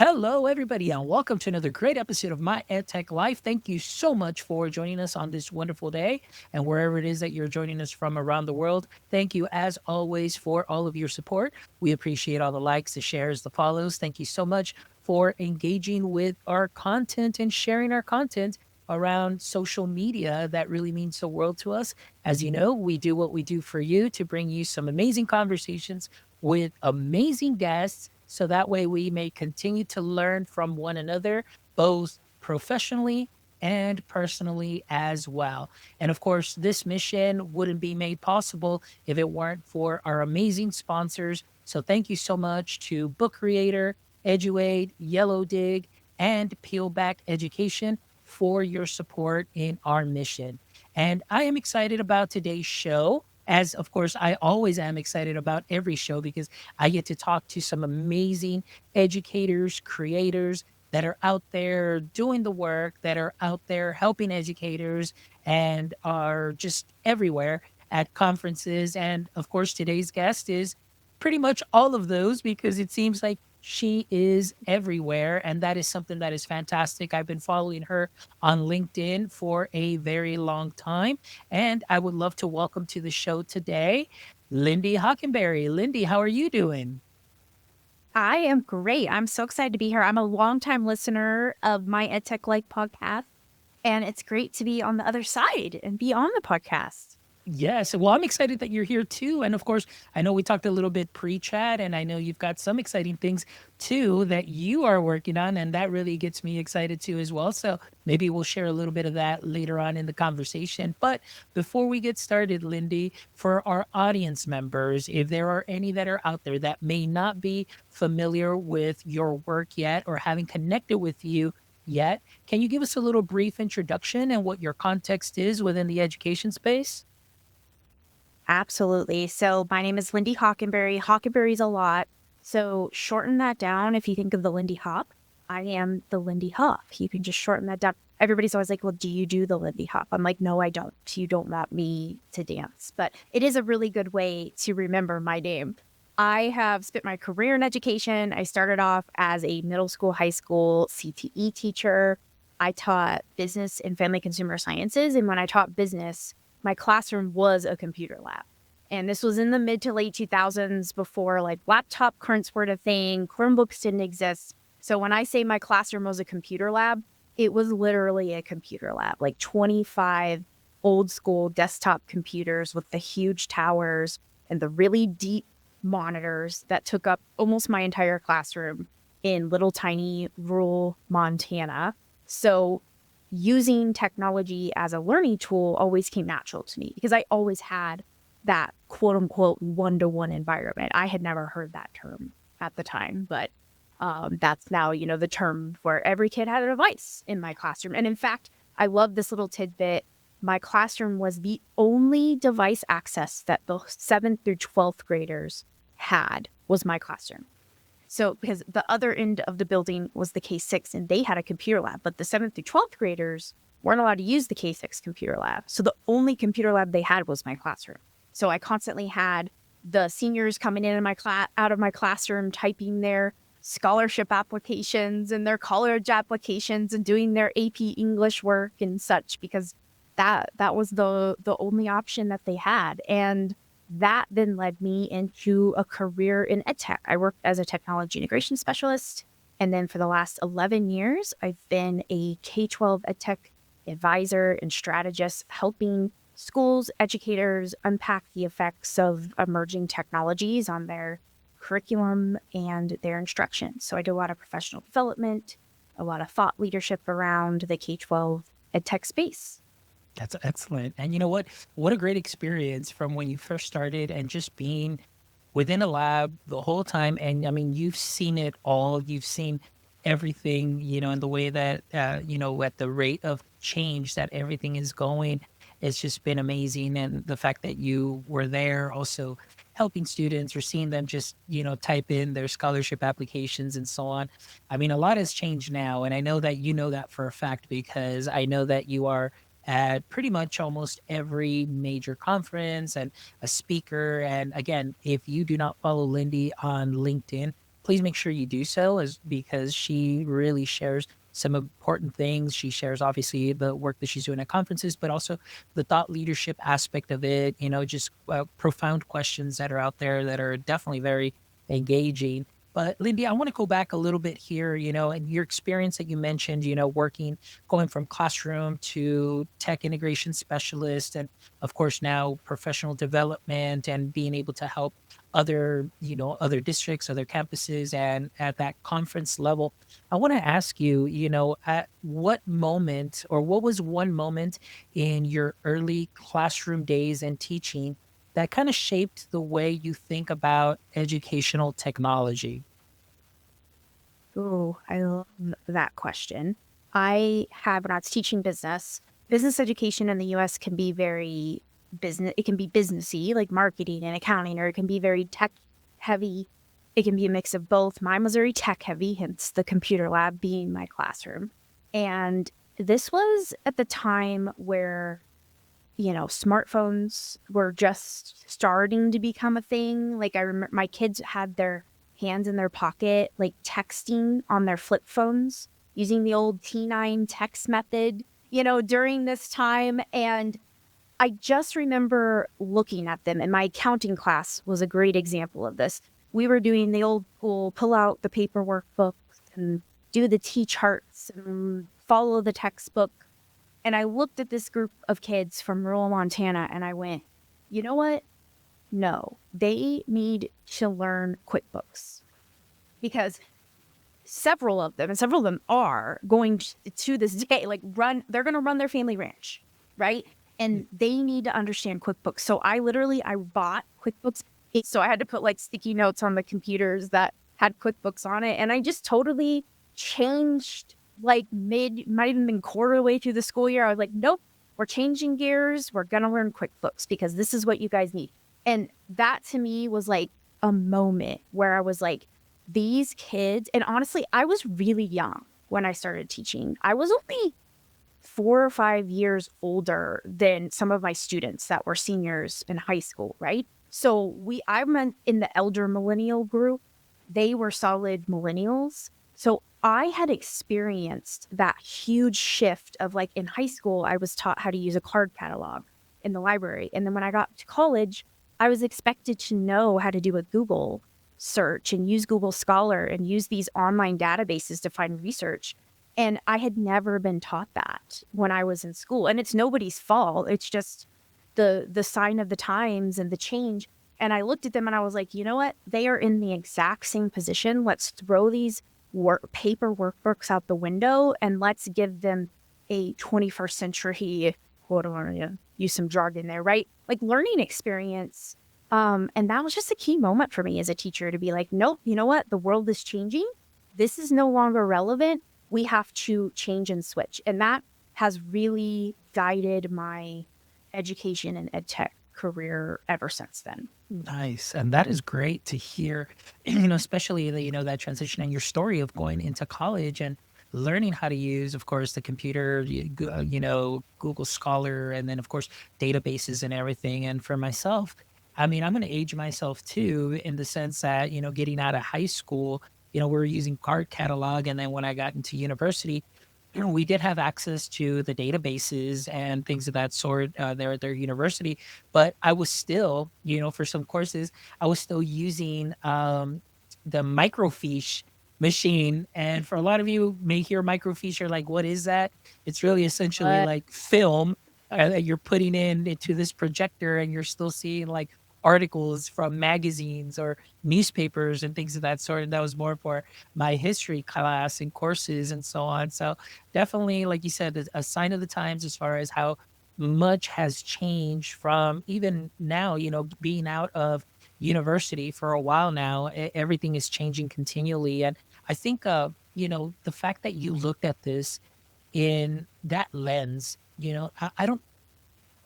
Hello, everybody, and welcome to another great episode of My EdTech Life. Thank you so much for joining us on this wonderful day, and wherever it is that you're joining us from around the world. Thank you, as always, for all of your support. We appreciate all the likes, the shares, the follows. Thank you so much for engaging with our content and sharing our content around social media. That really means the world to us. As you know, we do what we do for you to bring you some amazing conversations with amazing guests so that way we may continue to learn from one another, both professionally and personally as well. And of course, this mission wouldn't be made possible if it weren't for our amazing sponsors. So thank you so much to Book Creator, Eduade, Yellow Dig, and Peelback Education for your support in our mission. And I am excited about today's show. As of course, I always am excited about every show because I get to talk to some amazing educators, creators that are out there doing the work, that are out there helping educators and are just everywhere at conferences. And of course, today's guest is pretty much all of those because it seems like she is everywhere. And that is something that is fantastic. I've been following her on LinkedIn for a very long time. And I would love to welcome to the show today, Lindy Hockenbary. Lindy, how are you doing? I am great. I'm so excited to be here. I'm a longtime listener of My EdTech Life podcast, and it's great to be on the other side and be on the podcast. Yes. Well, I'm excited that you're here too. And of course, I know we talked a little bit pre chat, and I know you've got some exciting things too that you are working on. And that really gets me excited too, as well. So maybe we'll share a little bit of that later on in the conversation. But before we get started, Lindy, for our audience members, if there are any that are out there that may not be familiar with your work yet or having connected with you yet, can you give us a little brief introduction and what your context is within the education space? Absolutely. So my name is Lindy Hockenbary. Hockenbary's a lot. So shorten that down. If you think of the Lindy Hop, I am the Lindy Hop. You can just shorten that down. Everybody's always like, well, do you do the Lindy Hop? I'm like, no, I don't. You don't want me to dance. But it is a really good way to remember my name. I have spent my career in education. I started off as a middle school, high school CTE teacher. I taught business and family consumer sciences. And when I taught business, my classroom was a computer lab. And this was in the mid to late 2000s before like laptop currents were a thing, Chromebooks didn't exist. So when I say my classroom was a computer lab, it was literally a computer lab, like 25 old school desktop computers with the huge towers and the really deep monitors that took up almost my entire classroom in little tiny rural Montana. So using technology as a learning tool always came natural to me because I always had that quote unquote one-to-one environment. I had never heard that term at the time, but that's now, the term where every kid had a device in my classroom. And in fact, I love this little tidbit. My classroom was the only device access that the 7th through 12th graders had was my classroom. So because the other end of the building was the K6 and they had a computer lab, but the 7th through 12th graders weren't allowed to use the K6 computer lab. So the only computer lab they had was my classroom. So I constantly had the seniors coming in my out of my classroom, typing their scholarship applications and their college applications and doing their AP English work and such, because that was the only option that they had. And that then led me into a career in EdTech. I worked as a technology integration specialist. And then for the last 11 years, I've been a K-12 EdTech advisor and strategist, helping schools, educators unpack the effects of emerging technologies on their curriculum and their instruction. So I do a lot of professional development, a lot of thought leadership around the K-12 EdTech space. That's excellent. And you know what? What a great experience from when you first started and just being within a lab the whole time. And I mean, you've seen it all. You've seen everything, in the way that, at the rate of change that everything is going. It's just been amazing. And the fact that you were there also helping students or seeing them just, type in their scholarship applications and so on. I mean, a lot has changed now. And I know that you know that for a fact because I know that you are at pretty much almost every major conference and a speaker. And again, if you do not follow Lindy on LinkedIn, please make sure you do so, as because she really shares some important things. She shares obviously the work that she's doing at conferences, but also the thought leadership aspect of it, just profound questions that are out there that are definitely very engaging. But Lindy, I want to go back a little bit here, and your experience that you mentioned, working, going from classroom to tech integration specialist, and of course now professional development and being able to help other districts, other campuses, and at that conference level. I want to ask you, at what moment or what was one moment in your early classroom days and teaching that kind of shaped the way you think about educational technology? Ooh, I love that question. When I was teaching business education in the US can be very business, it can be businessy, like marketing and accounting, or it can be very tech heavy. It can be a mix of both. Mine was very tech heavy, hence the computer lab being my classroom. And this was at the time where, smartphones were just starting to become a thing. Like I remember my kids had their hands in their pocket, like texting on their flip phones using the old T9 text method, during this time. And I just remember looking at them, and my accounting class was a great example of this. We were doing the old school, pull out the paperwork books and do the T charts and follow the textbook. And I looked at this group of kids from rural Montana and I went, you know what? No, they need to learn QuickBooks because several of them are going to this day, like they're going to run their family ranch, right? And they need to understand QuickBooks. So I bought QuickBooks. So I had to put like sticky notes on the computers that had QuickBooks on it. And I just totally changed like might even been quarter way through the school year. I was like, nope, we're changing gears. We're going to learn QuickBooks because this is what you guys need. And that to me was like a moment where I was like, these kids, and honestly, I was really young when I started teaching. I was only 4 or 5 years older than some of my students that were seniors in high school, right? So I'm in the elder millennial group. They were solid millennials. So I had experienced that huge shift of like in high school, I was taught how to use a card catalog in the library. And then when I got to college, I was expected to know how to do a Google search and use Google Scholar and use these online databases to find research. And I had never been taught that when I was in school. And it's nobody's fault. It's just the sign of the times and the change. And I looked at them and I was like, you know what? They are in the exact same position. Let's throw these paper workbooks out the window and let's give them a 21st century, what do I want to use some jargon there, right? Like learning experience. And that was just a key moment for me as a teacher to be like, nope, you know what? The world is changing. This is no longer relevant. We have to change and switch. And that has really guided my education and ed tech career ever since then. Nice. And that is great to hear, especially that transition and your story of going into college and learning how to use, of course, the computer, Google Scholar, and then, of course, databases and everything. And for myself, I mean, I'm going to age myself too, in the sense that, getting out of high school, we're using card catalog. And then when I got into university, we did have access to the databases and things of that sort there at their university, but I was still, for some courses, I was still using the microfiche machine. And for a lot of you may hear microfiche, you're like, what is that? It's really essentially But like film that you're putting in into this projector, and you're still seeing like articles from magazines or newspapers and things of that sort. And that was more for my history class and courses and so on. So definitely, like you said, a sign of the times as far as how much has changed from even now, being out of university for a while now. Everything is changing continually. And I think, the fact that you looked at this in that lens, I don't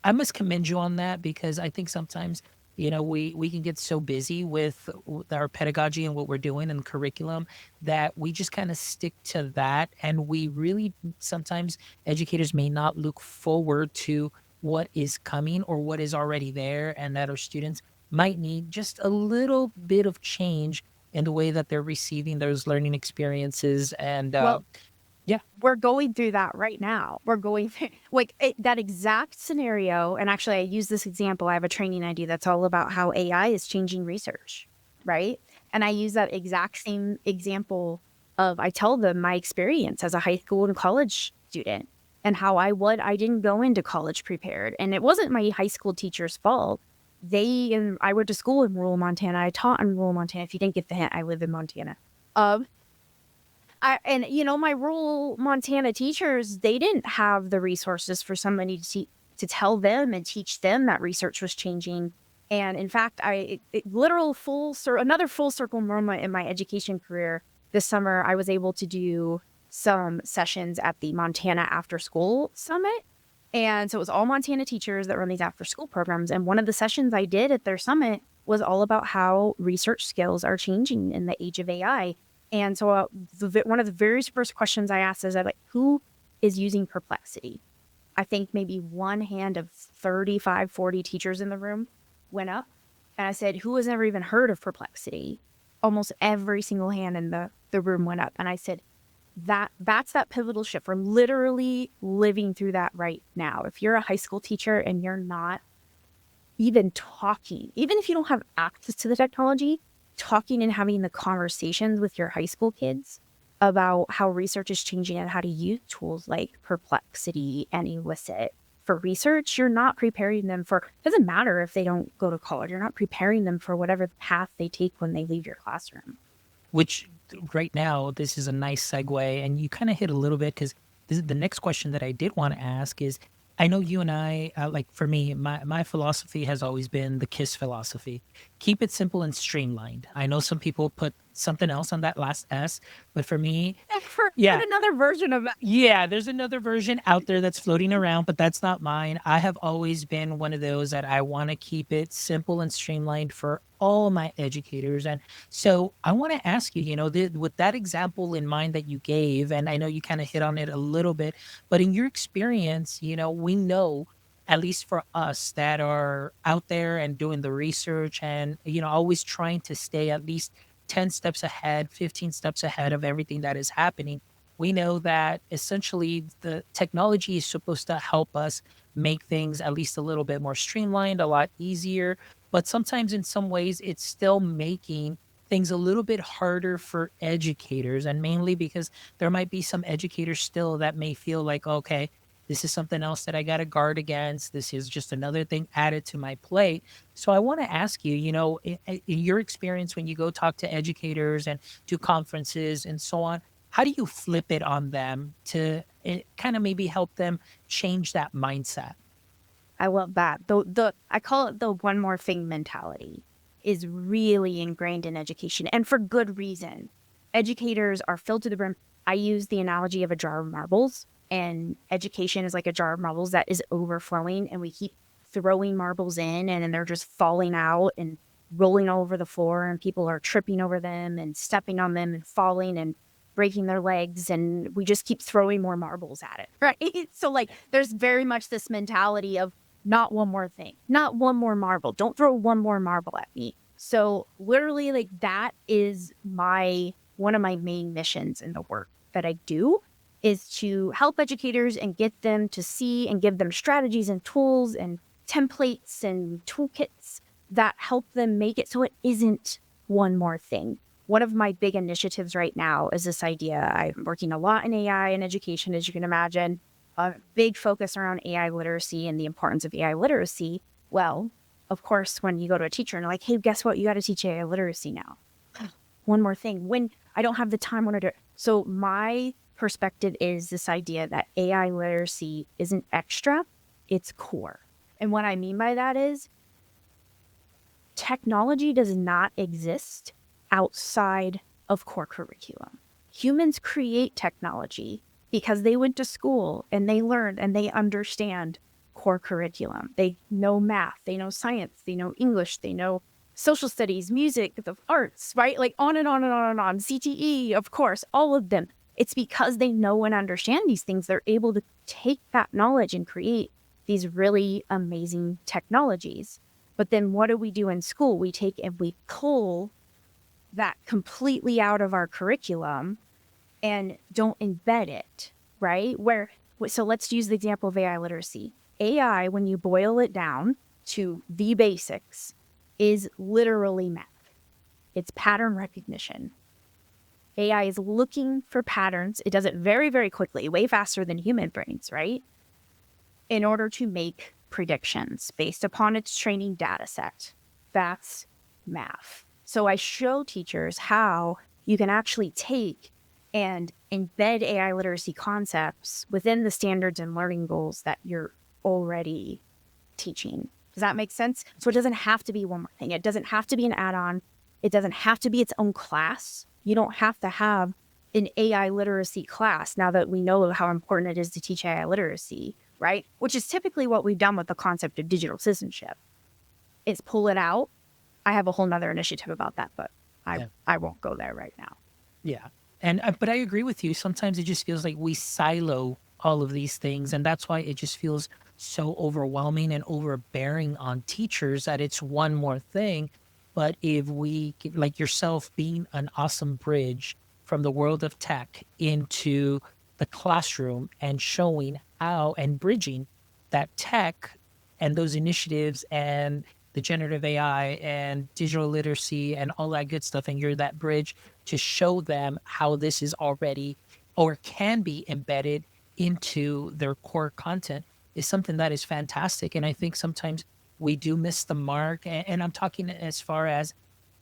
I must commend you on that, because I think sometimes, we can get so busy with our pedagogy and what we're doing and curriculum that we just kind of stick to that. And we really sometimes educators may not look forward to what is coming or what is already there, and that our students might need just a little bit of change in the way that they're receiving those learning experiences. And Well, yeah, we're going through that right now. We're going through that exact scenario. And actually, I use this example. I have a training I do that's all about how AI is changing research, right? And I use that exact same example of I tell them my experience as a high school and college student and how I didn't go into college prepared. And it wasn't my high school teacher's fault. And I went to school in rural Montana. I taught in rural Montana. If you didn't get the hint, I live in Montana. Um, my rural Montana teachers, they didn't have the resources for somebody to tell them and teach them that research was changing. And in fact, another full circle moment in my education career. This summer, I was able to do some sessions at the Montana After School Summit. And so it was all Montana teachers that run these after school programs. And one of the sessions I did at their summit was all about how research skills are changing in the age of AI. And so one of the very first questions I asked is, who is using Perplexity? I think maybe one hand of 35, 40 teachers in the room went up. And I said, who has never even heard of Perplexity? Almost every single hand in the room went up. And I said, that's that pivotal shift. We're literally living through that right now. If you're a high school teacher and you're not even talking, even if you don't have access to the technology, talking and having the conversations with your high school kids about how research is changing and how to use tools like Perplexity and Elicit for research, you're not preparing them for, it doesn't matter if they don't go to college, you're not preparing them for whatever path they take when they leave your classroom. which right now, this is a nice segue. And you kind of hit a little bit because the next question that I did want to ask is, I know you and I, like for me, my philosophy has always been the KISS philosophy. Keep it simple and streamlined. I know some people put something else on that last S, but for me, Heard yeah, another version of that. yeah, there's another version out there that's floating around, but that's not mine. I have always been one of those that I want to keep it simple and streamlined for all my educators. And so I want to ask you, with that example in mind that you gave, and I know you kind of hit on it a little bit, but in your experience, we know, at least for us that are out there and doing the research and, always trying to stay at least 10 steps ahead, 15 steps ahead of everything that is happening. We know that essentially the technology is supposed to help us make things at least a little bit more streamlined, a lot easier. But sometimes, in some ways, it's still making things a little bit harder for educators. And mainly because there might be some educators still that may feel like, okay, this is something else that I got to guard against. This is just another thing added to my plate. So I want to ask you, in your experience when you go talk to educators and do conferences and so on, how do you flip it on them to kind of maybe help them change that mindset? I love that. I call it the one more thing mentality is really ingrained in education, and for good reason. Educators are filled to the brim. I use the analogy of a jar of marbles, and education is like a jar of marbles that is overflowing, and we keep throwing marbles in, and then they're just falling out and rolling all over the floor, and people are tripping over them and stepping on them and falling and breaking their legs, and we just keep throwing more marbles at it, right? So like there's very much this mentality of not one more thing, not one more marble, don't throw one more marble at me. So literally, like, that is one of my main missions in the work that I do, is to help educators and get them to see and give them strategies and tools and templates and toolkits that help them make it so it isn't one more thing. One of my big initiatives right now is this idea. I'm working a lot in AI and education, as you can imagine, a big focus around AI literacy and the importance of AI literacy. Well, of course, when you go to a teacher and they're like, hey, guess what? You got to teach AI literacy now. One more thing. When I don't have the time, when I do it. So my perspective is this idea that AI literacy isn't extra, it's core. And what I mean by that is technology does not exist outside of core curriculum. Humans create technology because they went to school and they learned and they understand core curriculum. They know math, they know science, they know English, they know social studies, music, the arts, right? Like on and on and on and on. CTE, of course, all of them. It's because they know and understand these things, they're able to take that knowledge and create these really amazing technologies. But then what do we do in school? We take and we pull that completely out of our curriculum and don't embed it, right? So let's use the example of AI literacy. AI, when you boil it down to the basics, is literally math. It's pattern recognition. AI is looking for patterns. It does it very, very quickly, way faster than human brains, right? In order to make predictions based upon its training data set. That's math. So I show teachers how you can actually take and embed AI literacy concepts within the standards and learning goals that you're already teaching. Does that make sense? So it doesn't have to be one more thing. It doesn't have to be an add-on. It doesn't have to be its own class. You don't have to have an AI literacy class now that we know how important it is to teach AI literacy, right? Which is typically what we've done with the concept of digital citizenship. Is pull it out. I have a whole nother initiative about that, but Yeah. I won't go there right now. Yeah. And but I agree with you. Sometimes it just feels like we silo all of these things, and that's why it just feels so overwhelming and overbearing on teachers that it's one more thing. But if like yourself being an awesome bridge from the world of tech into the classroom and showing how and bridging that tech and those initiatives and the generative AI and digital literacy and all that good stuff, and you're that bridge to show them how this is already or can be embedded into their core content is something that is fantastic. And I think sometimes we do miss the mark. And I'm talking as far as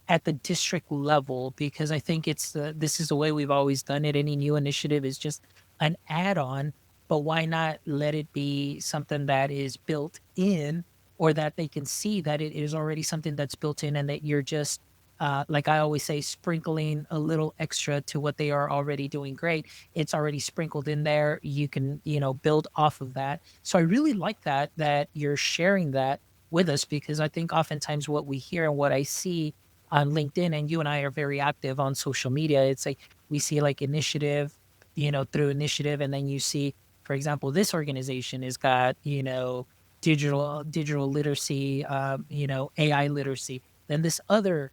at the district level, because I think this is the way we've always done it. Any new initiative is just an add-on, but why not let it be something that is built in, or that they can see that it is already something that's built in, and that you're just like I always say, sprinkling a little extra to what they are already doing great. It's already sprinkled in there. You can, build off of that. So I really like that you're sharing that with us, because I think oftentimes what we hear and what I see on LinkedIn, and you and I are very active on social media, it's like we see like initiative, through initiative, and then you see, for example, this organization has got, digital literacy, AI literacy. Then this other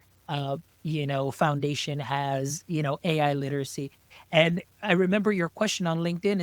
foundation has, AI literacy. And I remember your question on LinkedIn.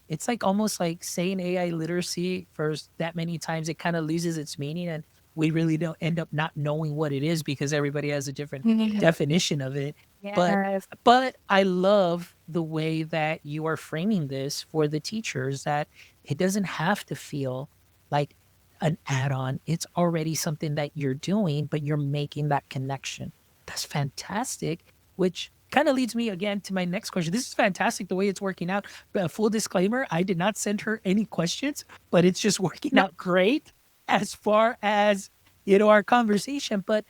It's like almost like saying AI literacy for that many times, it kind of loses its meaning. And we really don't end up not knowing what it is, because everybody has a different definition of it. But Yes. but I love the way that you are framing this for the teachers, that it doesn't have to feel like an add-on. It's already something that you're doing, but you're making that connection. That's fantastic, which kind of leads me again to my next question. This is fantastic the way it's working out. Full disclaimer, I did not send her any questions, but it's just working No, out great as far as, our conversation. But,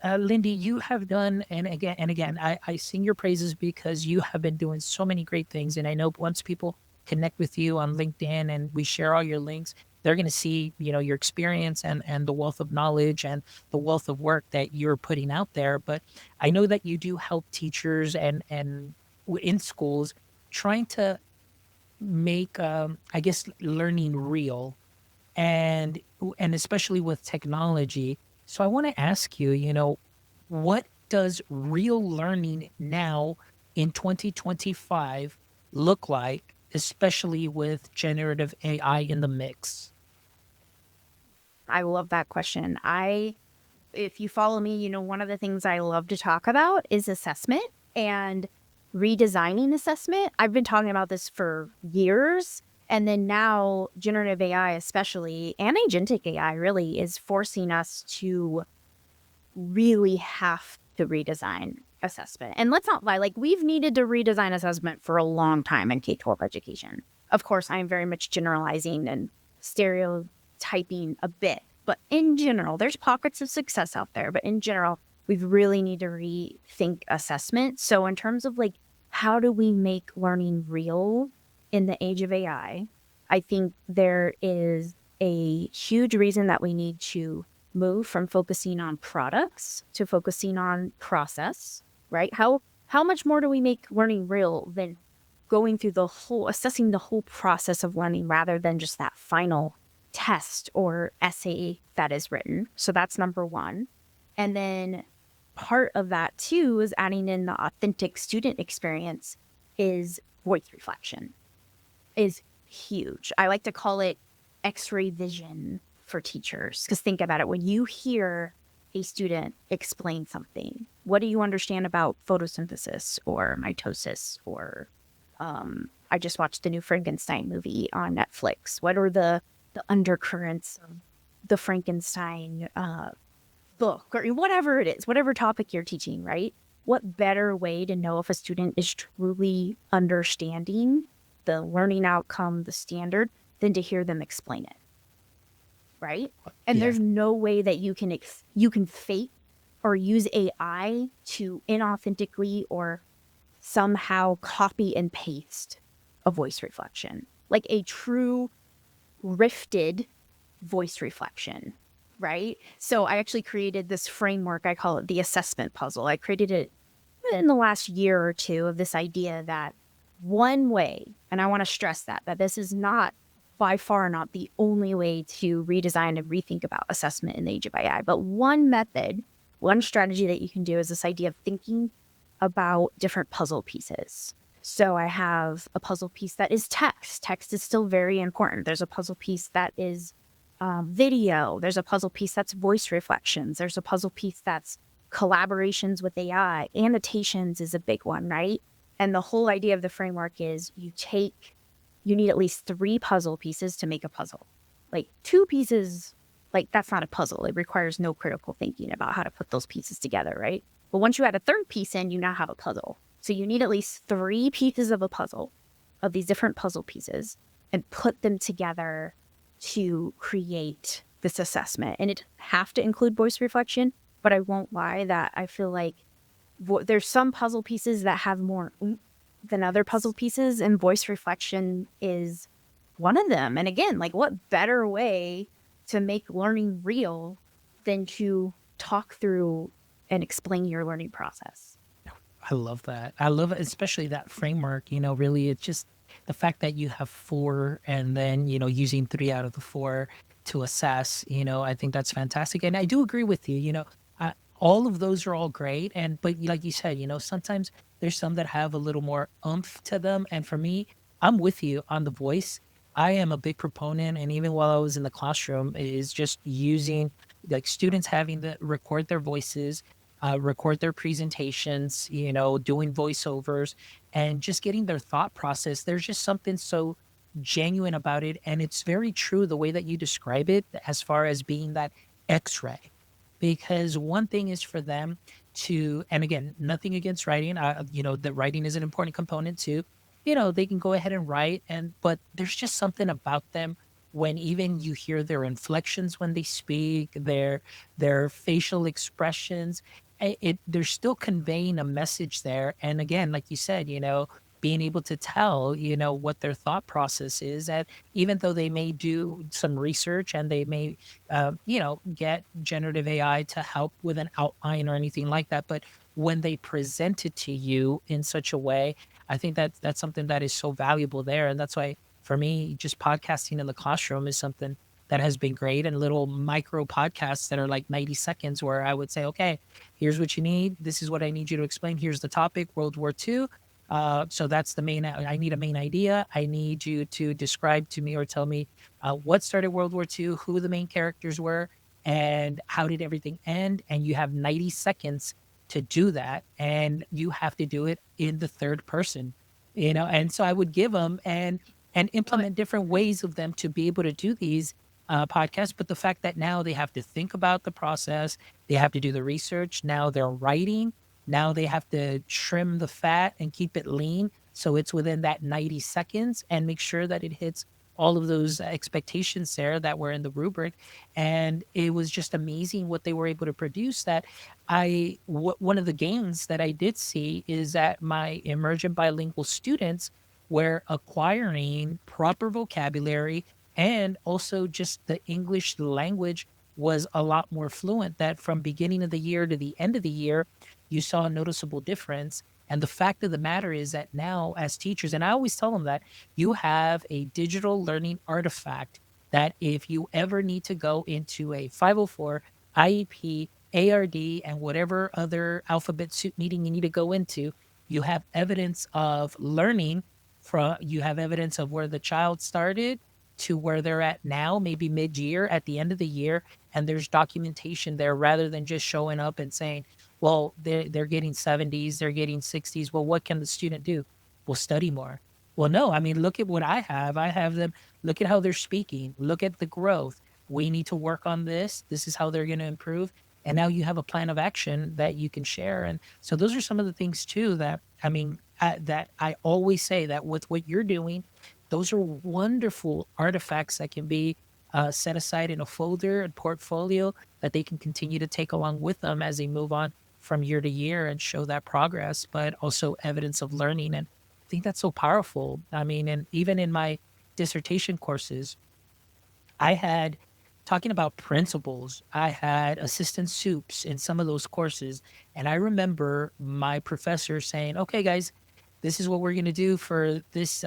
Lindy, you have done, and again, I sing your praises, because you have been doing so many great things. And I know once people connect with you on LinkedIn and we share all your links, they're going to see, your experience and the wealth of knowledge and the wealth of work that you're putting out there. But I know that you do help teachers and in schools, trying to make, I guess, learning real, and especially with technology. So I want to ask you, what does real learning now in 2025 look like, especially with generative AI in the mix? I love that question. If you follow me, one of the things I love to talk about is assessment and redesigning assessment. I've been talking about this for years. And then now generative AI, especially, and agentic AI really is forcing us to really have to redesign assessment. And let's not lie, like we've needed to redesign assessment for a long time in K-12 education. Of course, I'm very much generalizing and stereotyping a bit, but in general, there's pockets of success out there. But in general, we really need to rethink assessment. So in terms of like, how do we make learning real in the age of AI? I think there is a huge reason that we need to move from focusing on products to focusing on process, right? How much more do we make learning real than going through assessing the whole process of learning rather than just that final test or essay that is written? So that's number one. And then part of that too is adding in the authentic student experience is voice reflection is huge. I like to call it x-ray vision for teachers, because think about it. When you hear a student explain something, what do you understand about photosynthesis or mitosis or I just watched the new Frankenstein movie on Netflix. What are the undercurrents of the Frankenstein book or whatever it is, whatever topic you're teaching, right? What better way to know if a student is truly understanding the learning outcome, the standard, than to hear them explain it, right? And Yeah. there's no way that you can fake or use AI to inauthentically or somehow copy and paste a voice reflection, like a true rifted voice reflection, right? So I actually created this framework. I call it the assessment puzzle. I created it in the last year or two of this idea that one way, and I want to stress that this is not by far not the only way to redesign and rethink about assessment in the age of AI, but one method, one strategy that you can do is this idea of thinking about different puzzle pieces. So I have a puzzle piece that is text. Text is still very important. There's a puzzle piece that is video. There's a puzzle piece that's voice reflections. There's a puzzle piece that's collaborations with AI. Annotations is a big one, right? And the whole idea of the framework is you need at least 3 puzzle pieces to make a puzzle. Like 2 pieces, like that's not a puzzle. It requires no critical thinking about how to put those pieces together, right? But once you add a 3rd piece in, you now have a puzzle. So you need at least 3 pieces of a puzzle, of these different puzzle pieces, and put them together to create this assessment. And it have to include voice reflection, but I won't lie that I feel like there's some puzzle pieces that have more oomph than other puzzle pieces, and voice reflection is one of them. And again, like what better way to make learning real than to talk through and explain your learning process? I love that. I love it, especially that framework. Really, it's just the fact that you have four and then, using three out of the four to assess, I think that's fantastic. And I do agree with you, all of those are all great. But like you said, sometimes there's some that have a little more oomph to them. And for me, I'm with you on the voice. I am a big proponent. And even while I was in the classroom, is just using like students having to record their voices, record their presentations, doing voiceovers and just getting their thought process. There's just something so genuine about it. And it's very true the way that you describe it, as far as being that x ray. Because one thing is for them to, and again, nothing against writing, the writing is an important component too. They can go ahead and write, but there's just something about them when even you hear their inflections when they speak, their facial expressions, they're still conveying a message there. And again, like you said, being able to tell, what their thought process is. And even though they may do some research and they may, get generative AI to help with an outline or anything like that, but when they present it to you in such a way, I think that that's something that is so valuable there. And that's why for me, just podcasting in the classroom is something that has been great, and little micro podcasts that are like 90 seconds where I would say, okay, here's what you need. This is what I need you to explain. Here's the topic, World War II. So that's the main, I need a main idea. I need you to describe to me or tell me what started World War II, who the main characters were, and how did everything end. And you have 90 seconds to do that. And you have to do it in the third person, and so I would give them and implement different ways of them to be able to do these podcasts. But the fact that now they have to think about the process, they have to do the research. Now they're writing. Now they have to trim the fat and keep it lean so it's within that 90 seconds and make sure that it hits all of those expectations there that were in the rubric. And it was just amazing what they were able to produce. One of the gains that I did see is that my emergent bilingual students were acquiring proper vocabulary, and also just the English language was a lot more fluent. That from beginning of the year to the end of the year, you saw a noticeable difference. And the fact of the matter is that now, as teachers, and I always tell them that you have a digital learning artifact that if you ever need to go into a 504 IEP ARD and whatever other alphabet soup meeting you need to go into, you have evidence of learning from, you have evidence of where the child started to where they're at now, maybe mid-year, at the end of the year, and there's documentation there rather than just showing up and saying, well, they're getting 70s, they're getting 60s. Well, what can the student do? Well, study more. Well, no, I mean, look at what I have. I have them, look at how they're speaking, look at the growth. We need to work on this. This is how they're going to improve. And now you have a plan of action that you can share. And so those are some of the things too that, I mean, that I always say that with what you're doing, those are wonderful artifacts that can be set aside in a folder and portfolio that they can continue to take along with them as they move on from year to year and show that progress, but also evidence of learning. And I think that's so powerful. I mean, and even in my dissertation courses, I had, talking about principles, I had assistant soups in some of those courses. And I remember my professor saying, okay, guys, this is what we're going to do for this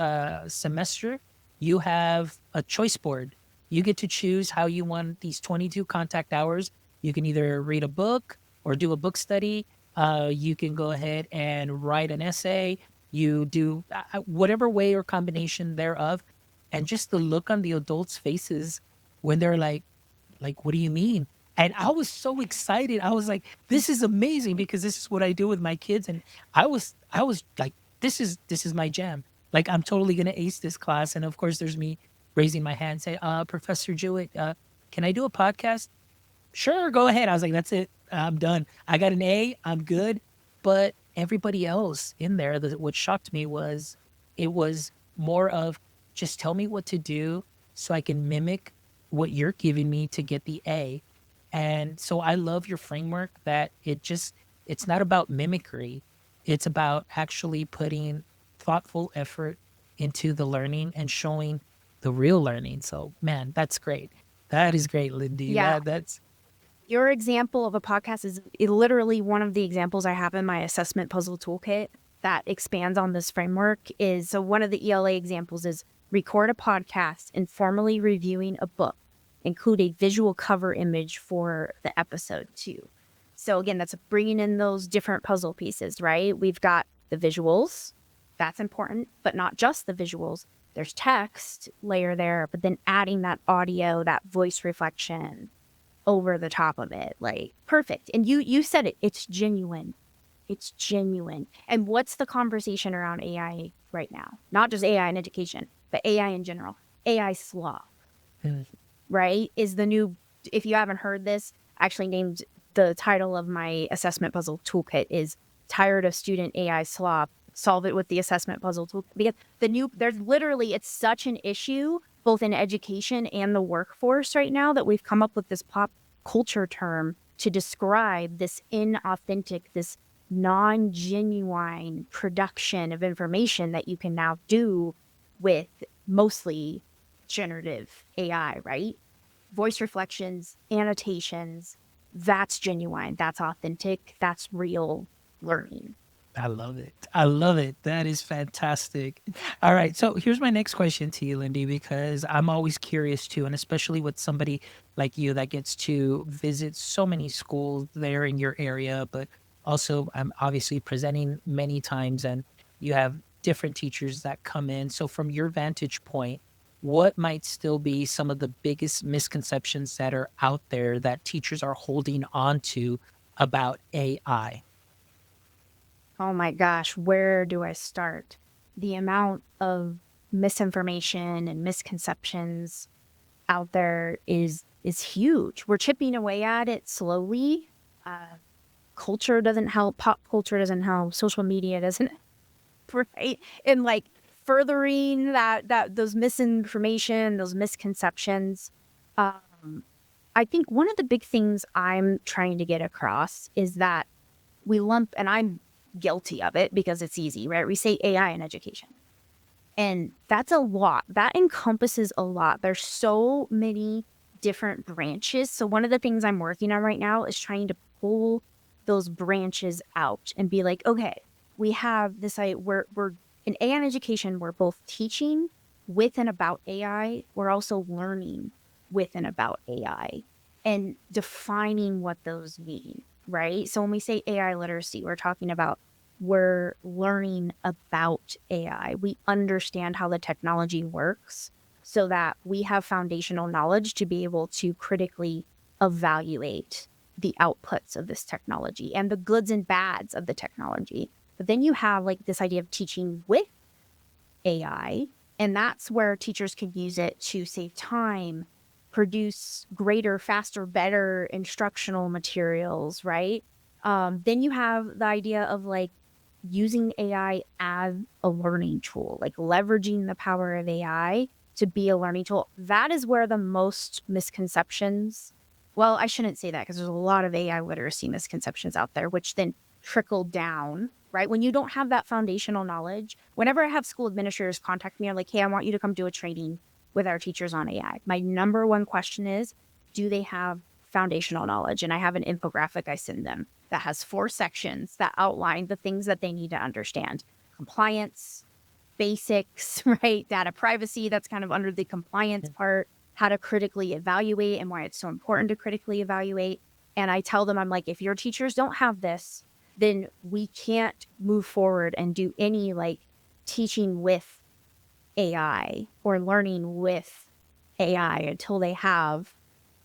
semester. You have a choice board. You get to choose how you want these 22 contact hours. You can either read a book or do a book study. You can go ahead and write an essay. You do whatever way or combination thereof. And just the look on the adults' faces when they're like, what do you mean? And I was so excited. I was like, this is amazing because this is what I do with my kids. And I was like, this is my jam. Like, I'm totally gonna ace this class. And of course, there's me raising my hand, say, Professor Jewett, can I do a podcast? Sure, go ahead. I was like, that's it. I'm done. I got an A. I'm good. But everybody else in there, what shocked me was it was more of just tell me what to do so I can mimic what you're giving me to get the A. And so I love your framework that it's not about mimicry. It's about actually putting thoughtful effort into the learning and showing the real learning. So man, that's great. That is great, Lindy. Yeah. That's Your example of a podcast is literally one of the examples I have in my assessment puzzle toolkit that expands on this framework. Is so one of the ELA examples is record a podcast informally reviewing a book, include a visual cover image for the episode too. So again, that's bringing in those different puzzle pieces, right? We've got the visuals, that's important, but not just the visuals. There's text layer there, but then adding that audio, that voice reflection over the top of it, like perfect. And you said it, it's genuine. It's genuine. And what's the conversation around AI right now? Not just AI in education, but AI in general. AI slop, mm, right? Is the new, if you haven't heard this, actually named the title of my assessment puzzle toolkit is Tired of Student AI Slop, Solve It with the Assessment Puzzle Toolkit. Because there's literally, it's such an issue both in education and the workforce right now that we've come up with this pop culture term to describe this inauthentic, this non-genuine production of information that you can now do with mostly generative AI, right? Voice reflections, annotations, that's genuine, that's authentic, that's real learning. I love it. I love it. That is fantastic. All right. So here's my next question to you, Lindy, because I'm always curious too, and especially with somebody like you that gets to visit so many schools there in your area, but also I'm obviously presenting many times and you have different teachers that come in. So from your vantage point, what might still be some of the biggest misconceptions that are out there that teachers are holding on to about AI? Oh my gosh, where do I start? The amount of misinformation and misconceptions out there is huge. We're chipping away at it slowly. Culture doesn't help, pop culture doesn't help, social media doesn't, right? And like furthering that those misinformation, those misconceptions. I think one of the big things I'm trying to get across is that we lump, and I'm guilty of it because it's easy, right? We say AI in education. And that's a lot. That encompasses a lot. There's so many different branches. So one of the things I'm working on right now is trying to pull those branches out and be like, okay, we have this, we're in AI in education, we're both teaching with and about AI. We're also learning with and about AI. and defining what those mean, right? So when we say AI literacy, we're learning about AI. We understand how the technology works so that we have foundational knowledge to be able to critically evaluate the outputs of this technology and the goods and bads of the technology. But then you have like this idea of teaching with AI, and that's where teachers can use it to save time, produce greater, faster, better instructional materials, right? Then you have the idea of like using AI as a learning tool, like leveraging the power of AI to be a learning tool. That is where the most misconceptions, well, I shouldn't say that because there's a lot of AI literacy misconceptions out there, which then trickle down, right? When you don't have that foundational knowledge, whenever I have school administrators contact me, I'm like, hey, I want you to come do a training with our teachers on AI. My number one question is, do they have foundational knowledge? And I have an infographic I send them that has 4 sections that outline the things that they need to understand: compliance, basics, right? Data privacy, that's kind of under the compliance part, how to critically evaluate and why it's so important to critically evaluate. And I tell them, I'm like, if your teachers don't have this, then we can't move forward and do any like teaching with AI or learning with AI until they have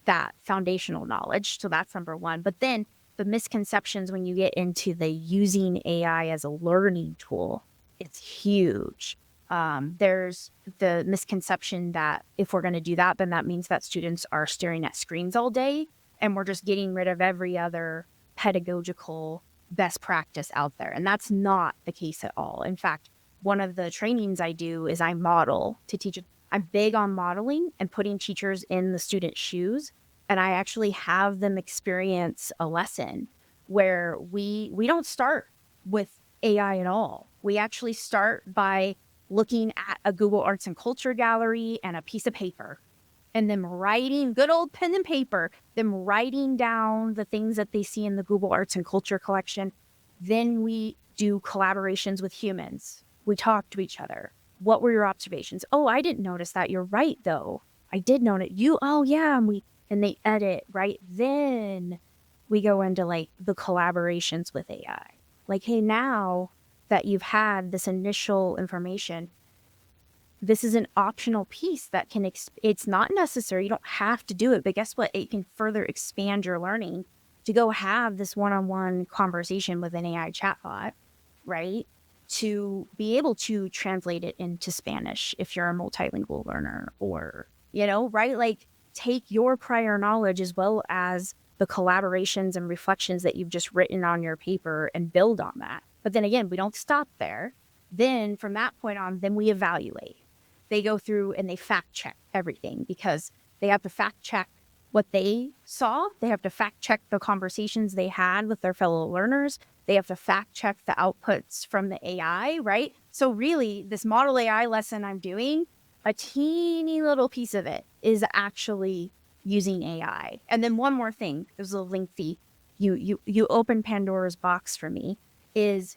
that foundational knowledge. So that's number one. But then the misconceptions when you get into the using AI as a learning tool, it's huge. There's the misconception that if we're going to do that, then that means that students are staring at screens all day and we're just getting rid of every other pedagogical best practice out there. And that's not the case at all. In fact, one of the trainings I do is I model to teach. I'm big on modeling and putting teachers in the student's shoes. And I actually have them experience a lesson where we don't start with AI at all. We actually start by looking at a Google Arts and Culture gallery and a piece of paper, and them writing, good old pen and paper, them writing down the things that they see in the Google Arts and Culture collection. Then we do collaborations with humans. We talk to each other. What were your observations? Oh, I didn't notice that. You're right, though. I did notice you. Oh, yeah. And they edit, right? Then we go into like the collaborations with AI. Like, hey, now that you've had this initial information, this is an optional piece that can, it's not necessary. You don't have to do it, but guess what? It can further expand your learning to go have this one-on-one conversation with an AI chatbot, right? To be able to translate it into Spanish if you're a multilingual learner, or, right? Like, take your prior knowledge as well as the collaborations and reflections that you've just written on your paper and build on that. But then again, we don't stop there. Then from that point on, then we evaluate. They go through and they fact check everything because they have to fact check what they saw. They have to fact check the conversations they had with their fellow learners. They have to fact check the outputs from the AI, right? So really, this model AI lesson I'm doing, a teeny little piece of it is actually using AI. And then one more thing, it was a lengthy, you open Pandora's box for me, is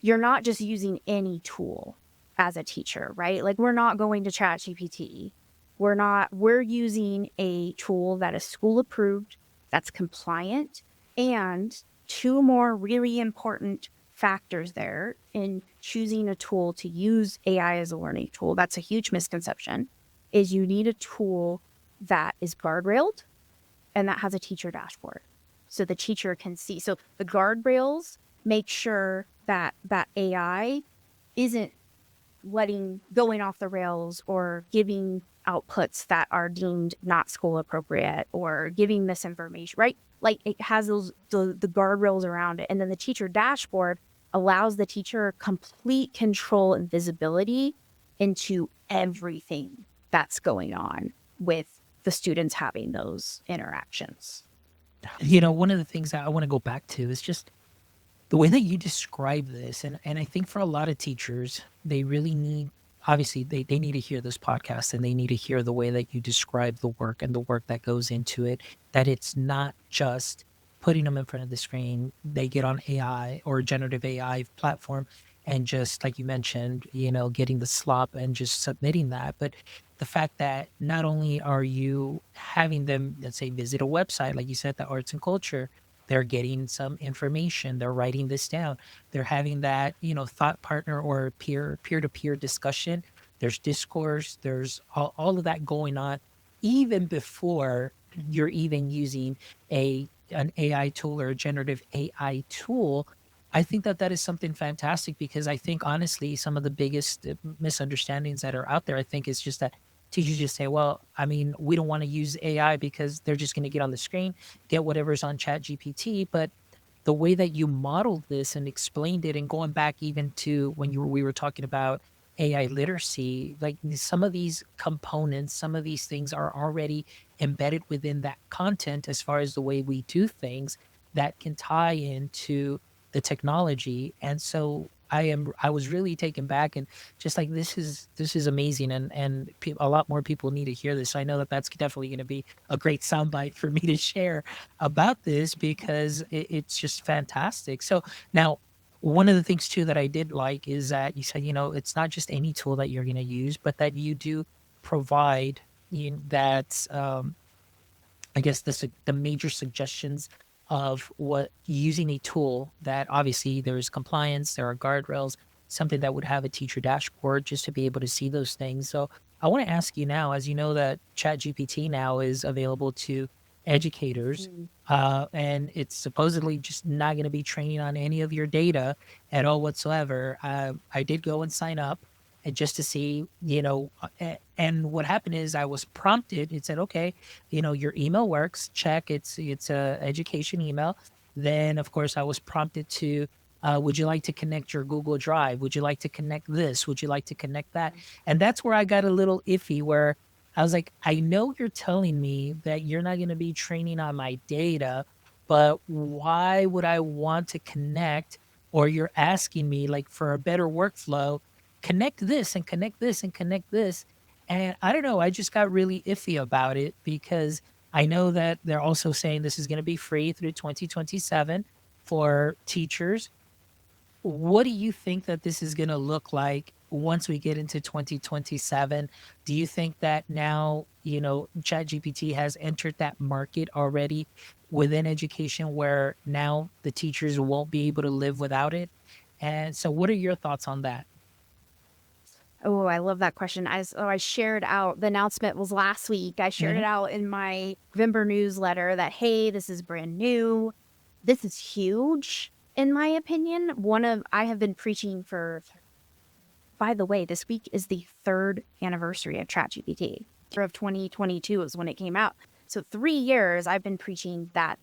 you're not just using any tool as a teacher, right? Like, we're not going to ChatGPT. We're using a tool that is school approved, that's compliant, and 2 more really important factors there in choosing a tool to use AI as a learning tool. That's a huge misconception, is you need a tool that is guardrailed and that has a teacher dashboard so the teacher can see. So the guardrails make sure that that AI isn't going off the rails or giving outputs that are deemed not school appropriate or giving misinformation, right? Like, it has the guardrails around it. And then the teacher dashboard allows the teacher complete control and visibility into everything that's going on with the students having those interactions. One of the things that I want to go back to is just the way that you describe this. And I think for a lot of teachers, they really need, obviously, they need to hear this podcast and they need to hear the way that you describe the work and the work that goes into it, that it's not just putting them in front of the screen. They get on AI or generative AI platform and just, like you mentioned, getting the slop and just submitting that. But the fact that not only are you having them, let's say, visit a website, like you said, the arts and culture, they're getting some information, they're writing this down, they're having that, thought partner or peer-to-peer discussion. There's discourse, there's all of that going on, even before you're even using an AI tool or a generative AI tool. I think that that is something fantastic because I think honestly, some of the biggest misunderstandings that are out there, I think is just that teachers just say, well, I mean, we don't want to use AI because they're just going to get on the screen, get whatever's on ChatGPT. But the way that you modeled this and explained it, and going back even to when we were talking about AI literacy, like some of these components, some of these things are already embedded within that content as far as the way we do things that can tie into the technology. And so I was really taken back and just like, this is amazing. And a lot more people need to hear this. So I know that that's definitely going to be a great soundbite for me to share about this because it's just fantastic. So now, one of the things too that I did like is that you said, it's not just any tool that you're going to use, but that you do provide that, I guess the major suggestions of what using a tool that obviously there's compliance, there are guardrails, something that would have a teacher dashboard just to be able to see those things. So I want to ask you now, as you know that ChatGPT now is available to educators, Mm. and it's supposedly just not going to be training on any of your data at all whatsoever. I did go and sign up and just to see, and what happened is I was prompted. It said, okay, your email works, check, it's a education email. Then of course I was prompted to, would you like to connect your Google Drive? Would you like to connect this? Would you like to connect that? And that's where I got a little iffy, where I was like, I know you're telling me that you're not going to be training on my data, but why would I want to connect? Or you're asking me like for a better workflow, connect this and connect this and connect this. And I don't know, I just got really iffy about it because I know that they're also saying this is going to be free through 2027 for teachers. What do you think that this is going to look like once we get into 2027? Do you think that now, ChatGPT has entered that market already within education where now the teachers won't be able to live without it? And so, what are your thoughts on that? Oh, I love that question. I shared out the announcement was last week. I shared Mhm. it out in my November newsletter that, hey, this is brand new. This is huge, in my opinion. I have been preaching for, by the way, this week is the third anniversary of ChatGPT. Of 2022 is when it came out. So 3 years I've been preaching that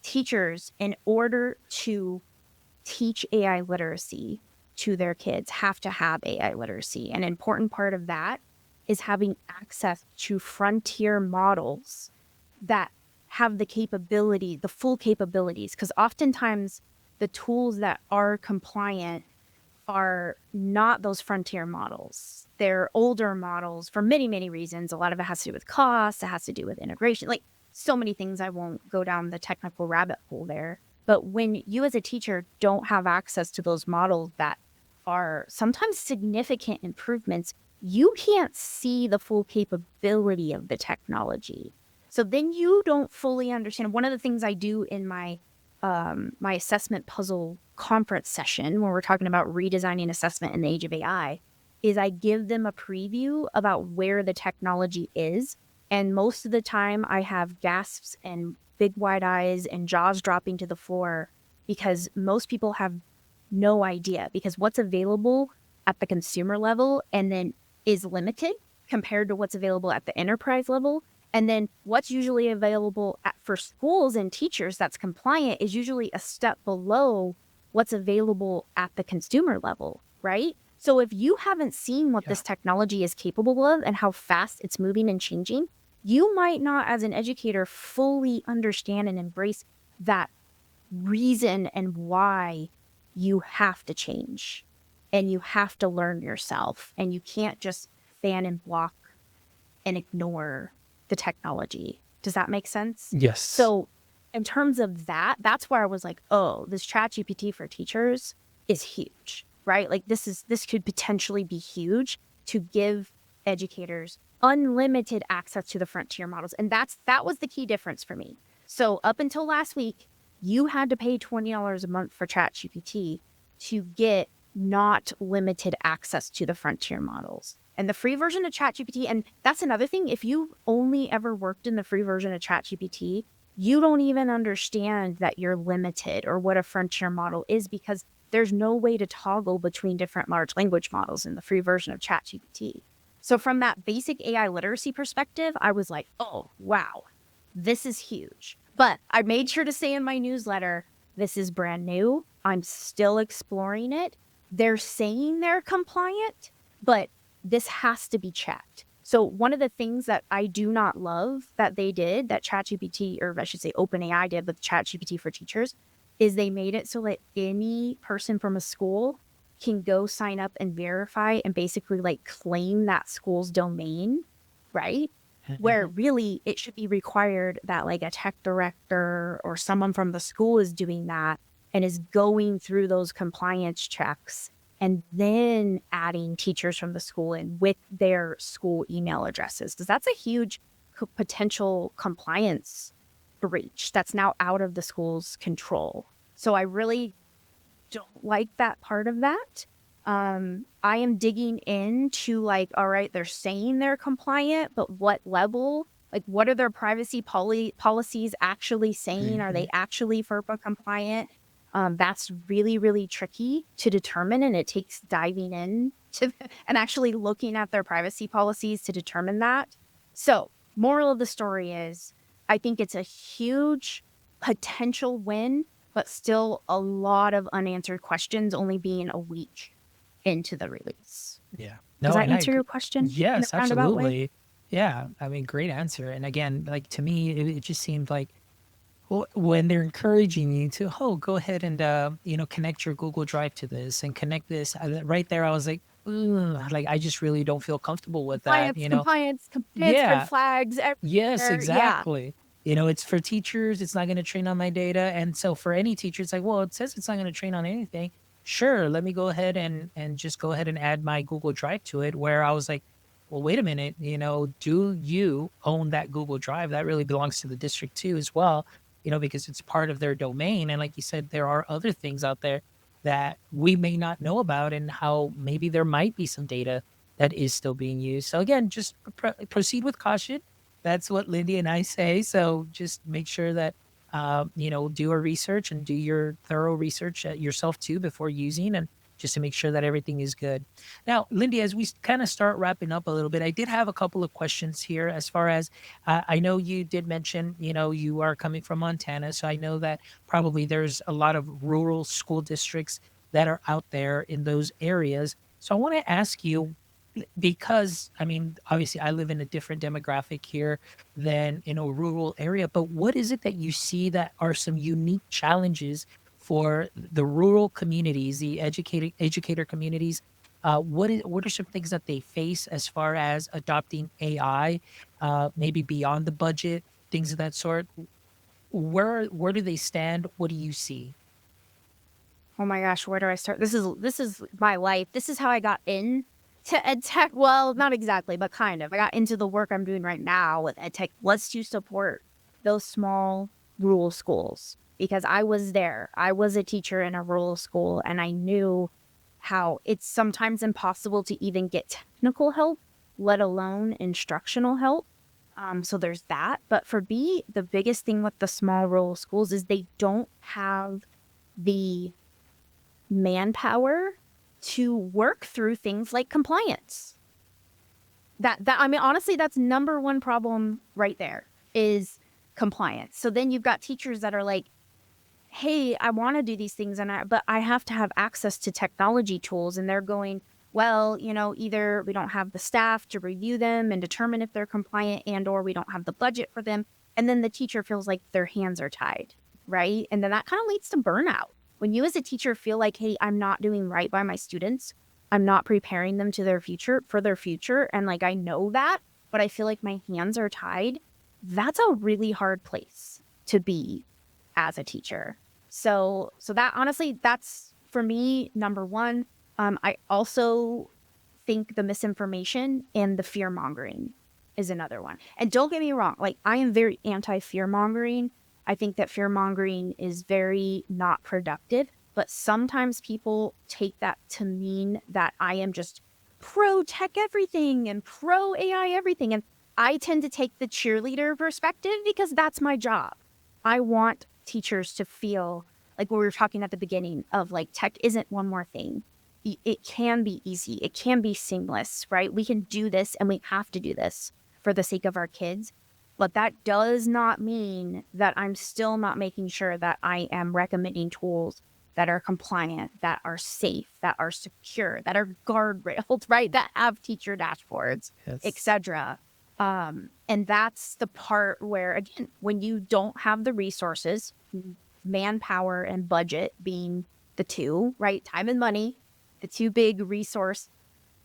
teachers, in order to teach AI literacy to their kids, have to have AI literacy. An important part of that is having access to frontier models that have the capability, the full capabilities, because oftentimes the tools that are compliant are not those frontier models. They're older models for many, many reasons. A lot of it has to do with cost, it has to do with integration, like so many things. I won't go down the technical rabbit hole there. But when you as a teacher don't have access to those models that are sometimes significant improvements, you can't see the full capability of the technology. So then you don't fully understand. One of the things I do in my assessment puzzle conference session when we're talking about redesigning assessment in the age of AI is I give them a preview about where the technology is. And most of the time I have gasps and big wide eyes and jaws dropping to the floor because most people have no idea, because what's available at the consumer level and then is limited compared to what's available at the enterprise level. And then what's usually available for schools and teachers that's compliant is usually a step below what's available at the consumer level, right? So if you haven't seen what Yeah. this technology is capable of and how fast it's moving and changing, you might not, as an educator, fully understand and embrace that reason and why you have to change and you have to learn yourself and you can't just fan and block and ignore the technology. Does that make sense? Yes. So in terms of that, that's where I was like, oh, this chat GPT for teachers is huge, right? Like this could potentially be huge to give educators unlimited access to the frontier models. And that was the key difference for me. So up until last week, you had to pay $20 a month for ChatGPT to get not limited access to the frontier models. And the free version of ChatGPT, and that's another thing, if you only ever worked in the free version of ChatGPT, you don't even understand that you're limited or what a frontier model is, because there's no way to toggle between different large language models in the free version of ChatGPT. So from that basic AI literacy perspective, I was like, oh, wow, this is huge. But I made sure to say in my newsletter, this is brand new. I'm still exploring it. They're saying they're compliant, but this has to be checked. So one of the things that I do not love that they did, that ChatGPT, or I should say OpenAI did with ChatGPT for teachers, is they made it so that any person from a school can go sign up and verify and basically like claim that school's domain, right? Where really it should be required that like a tech director or someone from the school is doing that and is going through those compliance checks and then adding teachers from the school in with their school email addresses. Because that's a huge potential compliance breach that's now out of the school's control. So I really don't like that part of that. I am digging into like, all right, they're saying they're compliant, but what level? Like, what are their privacy policies actually saying? Are they actually FERPA compliant? That's really, really tricky to determine, and it takes diving in to and actually looking at their privacy policies to determine that. So, moral of the story is, I think it's a huge potential win, but still a lot of unanswered questions, only being a week into the release. Yeah. Does No, that and answer your question in a yes, roundabout way? absolutely. Yeah. I mean, great answer. And again, like to me, it just seemed like, well, when they're encouraging you to, oh, go ahead and connect your Google Drive to this and connect this. Right there, I was like, "Ugh," like I just really don't feel comfortable with that. Compliance, red Yeah. flags Yes, everywhere. Yeah. exactly. It's for teachers. It's not going to train on my data, and so for any teacher, it's like, well, it says it's not going to train on anything. Sure, let me go ahead and just go ahead and add my Google Drive to it. Where I was like, well, wait a minute. Do you own that Google Drive? That really belongs to the district too, as well. Because it's part of their domain. And like you said, there are other things out there that we may not know about, and how maybe there might be some data that is still being used. So again, just proceed with caution. That's what Lindy and I say. So just make sure that do your research and do your thorough research yourself too before using, and just to make sure that everything is good. Now, Lindy, as we kind of start wrapping up a little bit, I did have a couple of questions here. As far as I know, you did mention, you are coming from Montana, so I know that probably there's a lot of rural school districts that are out there in those areas. So I want to ask you, because I mean, obviously I live in a different demographic here than in a rural area, but what is it that you see that are some unique challenges for the rural communities, the educator communities? What are some things that they face as far as adopting AI, maybe beyond the budget, things of that sort? Where do they stand? What do you see? Oh my gosh, where do I start? This is my life. This is how I got in to EdTech. Well, not exactly, but kind of. I got into the work I'm doing right now with EdTech. Was to support those small rural schools, because I was there. I was a teacher in a rural school, and I knew how it's sometimes impossible to even get technical help, let alone instructional help. So there's that. But for me, the biggest thing with the small rural schools is they don't have the manpower to work through things like compliance. That I mean, honestly, that's number one problem right there, is compliance. So then you've got teachers that are like, hey, I want to do these things, but I have to have access to technology tools, and they're going, well, either we don't have the staff to review them and determine if they're compliant, and or we don't have the budget for them. And then the teacher feels like their hands are tied, right? And then that kind of leads to burnout. When you as a teacher feel like, hey, I'm not doing right by my students, I'm not preparing them to for their future, and like I know that, but I feel like my hands are tied, that's a really hard place to be as a teacher. So that, honestly, that's for me number one. I also think the misinformation and the fear mongering. is another one. And don't get me wrong, like I am very anti fear mongering. I think that fear mongering is very not productive, but sometimes people take that to mean that I am just pro tech everything and pro AI everything. And I tend to take the cheerleader perspective because that's my job. I want teachers to feel like what we were talking at the beginning of like tech isn't one more thing. It can be easy. It can be seamless, right? We can do this and we have to do this for the sake of our kids. But that does not mean that I'm still not making sure that I am recommending tools that are compliant, that are safe, that are secure, that are guardrails, right? That have teacher dashboards, Yes. etc. And that's the part where, again, when you don't have the resources, manpower and budget being the two, right? Time and money, the two big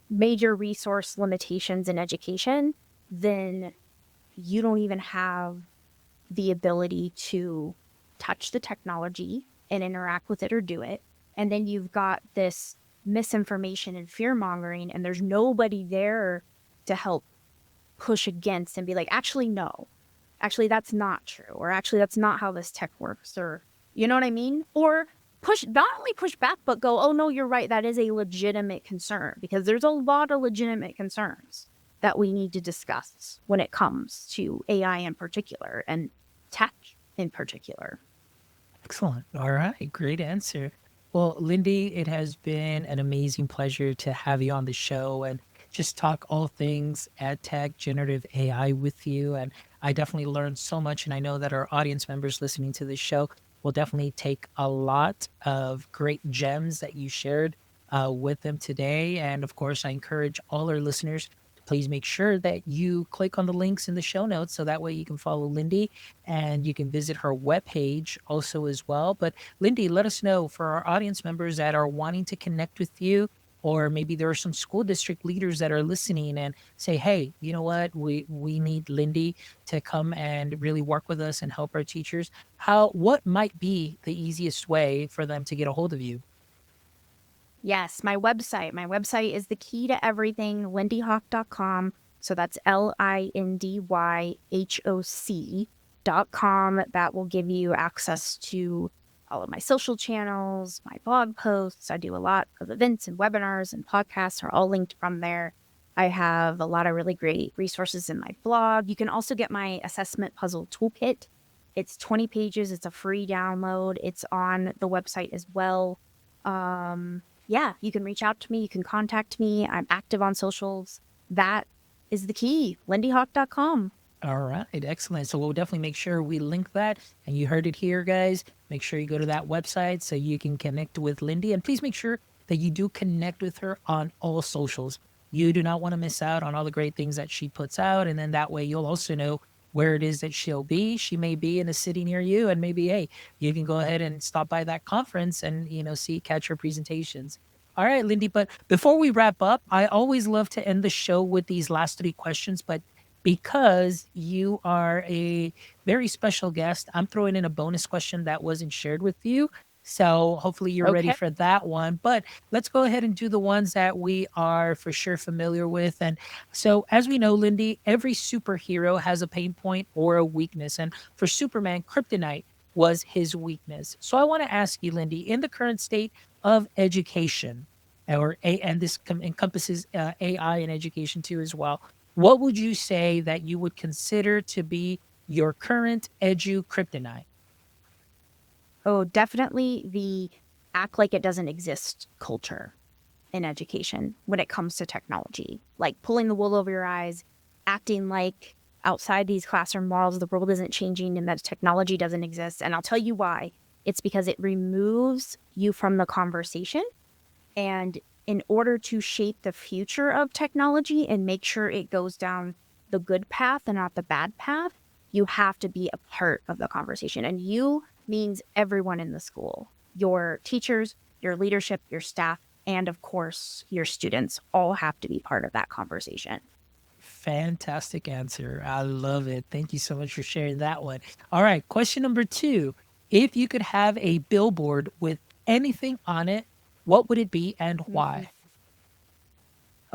major resource limitations in education, then you don't even have the ability to touch the technology and interact with it or do it. And then you've got this misinformation and fear mongering, and there's nobody there to help push against and be like, actually, no, actually, that's not true. Or actually, that's not how this tech works. Or, you know what I mean? Or not only push back, but go, oh, no, you're right. That is a legitimate concern, because there's a lot of legitimate concerns that we need to discuss when it comes to AI in particular and tech in particular. Excellent. All right. Great answer. Well, Lindy, it has been an amazing pleasure to have you on the show and just talk all things ed tech, generative AI with you. And I definitely learned so much. And I know that our audience members listening to this show will definitely take a lot of great gems that you shared with them today. And of course, I encourage all our listeners to please make sure that you click on the links in the show notes so that way you can follow Lindy and you can visit her webpage also as well. But Lindy, let us know for our audience members that are wanting to connect with you, or maybe there are some school district leaders that are listening and say, "Hey, you know what? We need Lindy to come and really work with us and help our teachers." What might be the easiest way for them to get a hold of you? Yes, my website. My website is the key to everything, lindyhoc.com. So that's LindyHoc.com. That will give you access to all of my social channels, my blog posts. I do a lot of events and webinars and podcasts are all linked from there. I have a lot of really great resources in my blog. You can also get my assessment puzzle toolkit. It's 20 pages. It's a free download. It's on the website as well. Yeah, you can reach out to me. You can contact me. I'm active on socials. That is the key. LindyHoc.com. All right, excellent. So we'll definitely make sure we link that. And you heard it here, guys. Make sure you go to that website so you can connect with Lindy. And please make sure that you do connect with her on all socials. You do not want to miss out on all the great things that she puts out. And then that way you'll also know where it is that she'll be. She may be in a city near you, and maybe, hey, you can go ahead and stop by that conference and, catch her presentations. All right, Lindy. But before we wrap up, I always love to end the show with these last three questions. But because you are a very special guest, I'm throwing in a bonus question that wasn't shared with you. So hopefully you're ready Okay. for that one. But let's go ahead and do the ones that we are for sure familiar with. And so, as we know, Lindy, every superhero has a pain point or a weakness. And for Superman, kryptonite was his weakness. So I want to ask you, Lindy, in the current state of education, and this encompasses AI and education too as well, what would you say that you would consider to be your current edu kryptonite? Oh, definitely the act like it doesn't exist culture in education when it comes to technology. Like pulling the wool over your eyes, acting like outside these classroom walls, the world isn't changing and that technology doesn't exist. And I'll tell you why. It's because it removes you from the conversation. And in order to shape the future of technology and make sure it goes down the good path and not the bad path, you have to be a part of the conversation. And you means everyone in the school, your teachers, your leadership, your staff, and of course, your students all have to be part of that conversation. Fantastic answer. I love it. Thank you so much for sharing that one. All right, question number two. If you could have a billboard with anything on it, what would it be and Mhm. why?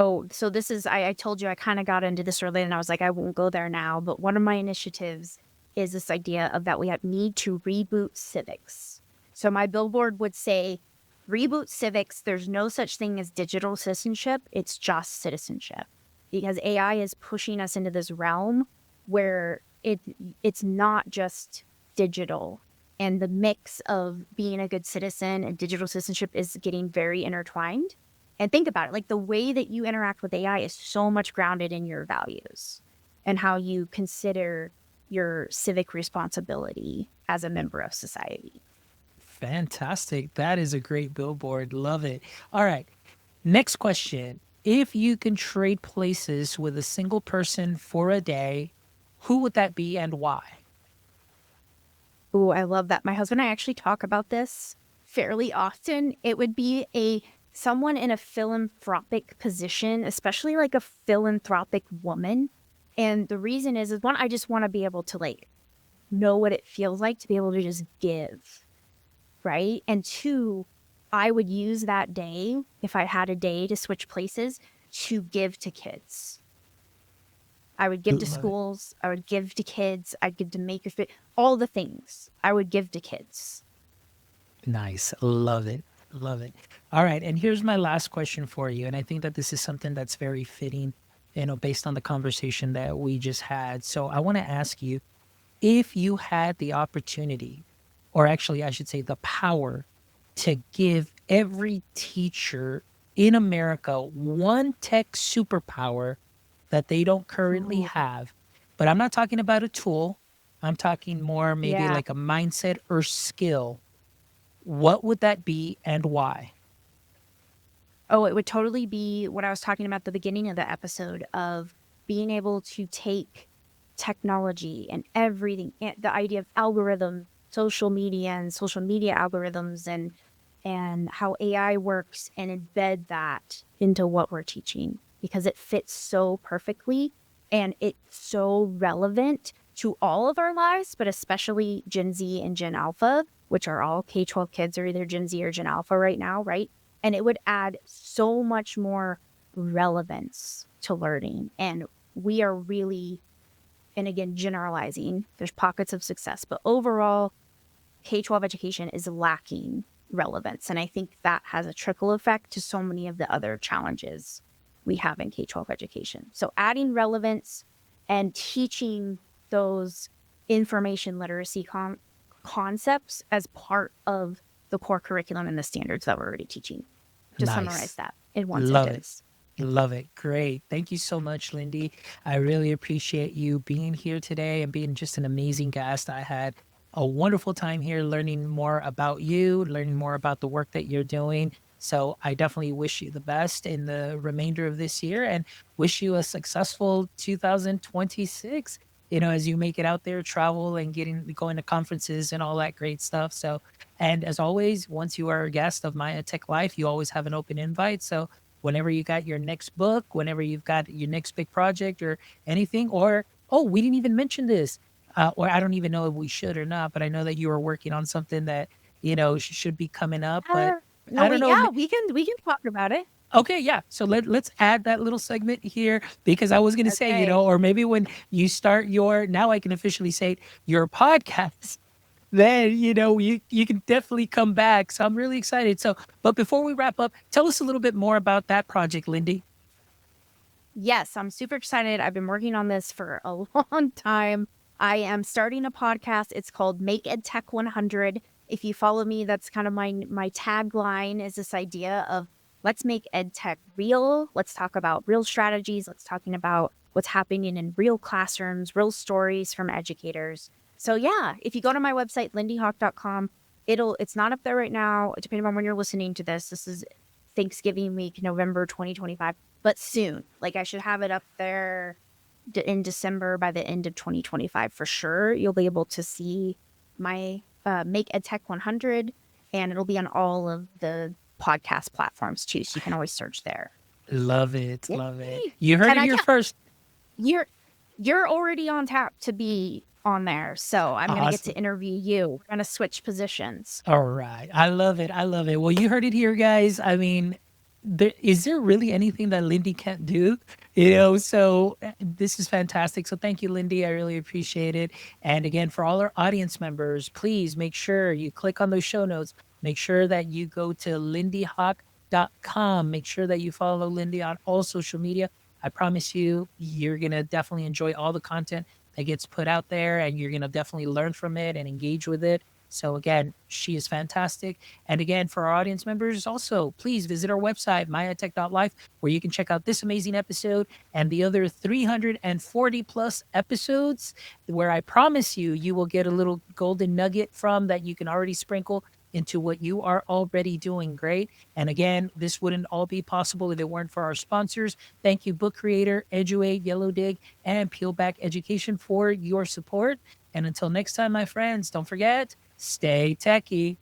Oh, so this is, I told you I kind of got into this early and I was like, I won't go there now. But one of my initiatives is this idea of that we have need to reboot civics. So my billboard would say, reboot civics. There's no such thing as digital citizenship. It's just citizenship, because AI is pushing us into this realm where it's not just digital. And the mix of being a good citizen and digital citizenship is getting very intertwined. And think about it, like the way that you interact with AI is so much grounded in your values and how you consider your civic responsibility as a member of society. Fantastic. That is a great billboard. Love it. All right. Next question. If you can trade places with a single person for a day, who would that be and why? Ooh, I love that. My husband and I actually talk about this fairly often. It would be a someone in a philanthropic position, especially like a philanthropic woman. And the reason is one, I just want to be able to like know what it feels like to be able to just give, right? And two, I would use that day, if I had a day to switch places, to give to kids. I would give to Love it. schools. I would give to kids. I'd give to makers, all the things I would give to kids. Nice. Love it. Love it. All right. And here's my last question for you. And I think that this is something that's very fitting, based on the conversation that we just had. So I want to ask you, if you had the opportunity, or actually, I should say, the power to give every teacher in America one tech superpower that they don't currently Ooh, have, but I'm not talking about a tool, I'm talking more maybe yeah. like a mindset or skill, what would that be and why? Oh, it would totally be what I was talking about at the beginning of the episode of being able to take technology and everything, the idea of algorithm, social media and social media algorithms and how AI works and embed that into what we're teaching because it fits so perfectly and it's so relevant to all of our lives, but especially Gen Z and Gen Alpha, which are all K-12 kids are either Gen Z or Gen Alpha right now, right? And it would add so much more relevance to learning. And we are really, and again, generalizing, there's pockets of success, but overall, K-12 education is lacking relevance. And I think that has a trickle effect to so many of the other challenges we have in K-12 education. So adding relevance and teaching those information literacy concepts as part of the core curriculum and the standards that we're already teaching. To summarize Nice. that in one Love it. sentence. Love it. Great. Thank you so much, Lindy. I really appreciate you being here today and being just an amazing guest. I had a wonderful time here learning more about you, learning more about the work that you're doing. So I definitely wish you the best in the remainder of this year and wish you a successful 2026. As you make it out there, travel and going to conferences and all that great stuff. So, and as always, once you are a guest of My EdTech Life, you always have an open invite. So whenever you got your next book, whenever you've got your next big project or anything, or, oh, we didn't even mention this, or I don't even know if we should or not, but I know that you are working on something that, should be coming up, but No, I don't know. yeah, we can talk about it. Okay, yeah. So let's add that little segment here because I was gonna say, Okay. or maybe when you start your now I can officially say it, your podcast, then you can definitely come back. So I'm really excited. So, but before we wrap up, tell us a little bit more about that project, Lindy. Yes, I'm super excited. I've been working on this for a long time. I am starting a podcast. It's called Make EdTech 100. If you follow me, that's kind of my tagline is this idea of let's make EdTech real. Let's talk about real strategies. Let's talking about what's happening in real classrooms, real stories from educators. So yeah, if you go to my website, lindyhoc.com, it's not up there right now, depending on when you're listening to this. This is Thanksgiving week, November 2025, but soon. Like I should have it up there in December by the end of 2025 for sure. You'll be able to see my Make EdTech 100, and it'll be on all of the podcast platforms too. So you can always search there. Love it, love it. Yay. You heard And it I here yeah, first. you're you're already on tap to be on there. So I'm gonna get to Awesome. interview you. We're gonna switch positions. All right. I love it. I love it. Well, you heard it here, guys. I mean, is there really anything that Lindy can't do? So this is fantastic. So thank you, Lindy. I really appreciate it. And again, for all our audience members, please make sure you click on those show notes. Make sure that you go to lindyhoc.com. Make sure that you follow Lindy on all social media. I promise you, you're going to definitely enjoy all the content that gets put out there, and you're going to definitely learn from it and engage with it. So again, she is fantastic. And again, for our audience members, also please visit our website, myedtech.life, where you can check out this amazing episode and the other 340 plus episodes, where I promise you, you will get a little golden nugget from that you can already sprinkle into what you are already doing great. And again, this wouldn't all be possible if it weren't for our sponsors. Thank you, Book Creator, Eduate, Yellow Dig, and Peelback Education for your support. And until next time, my friends, don't forget, stay techie.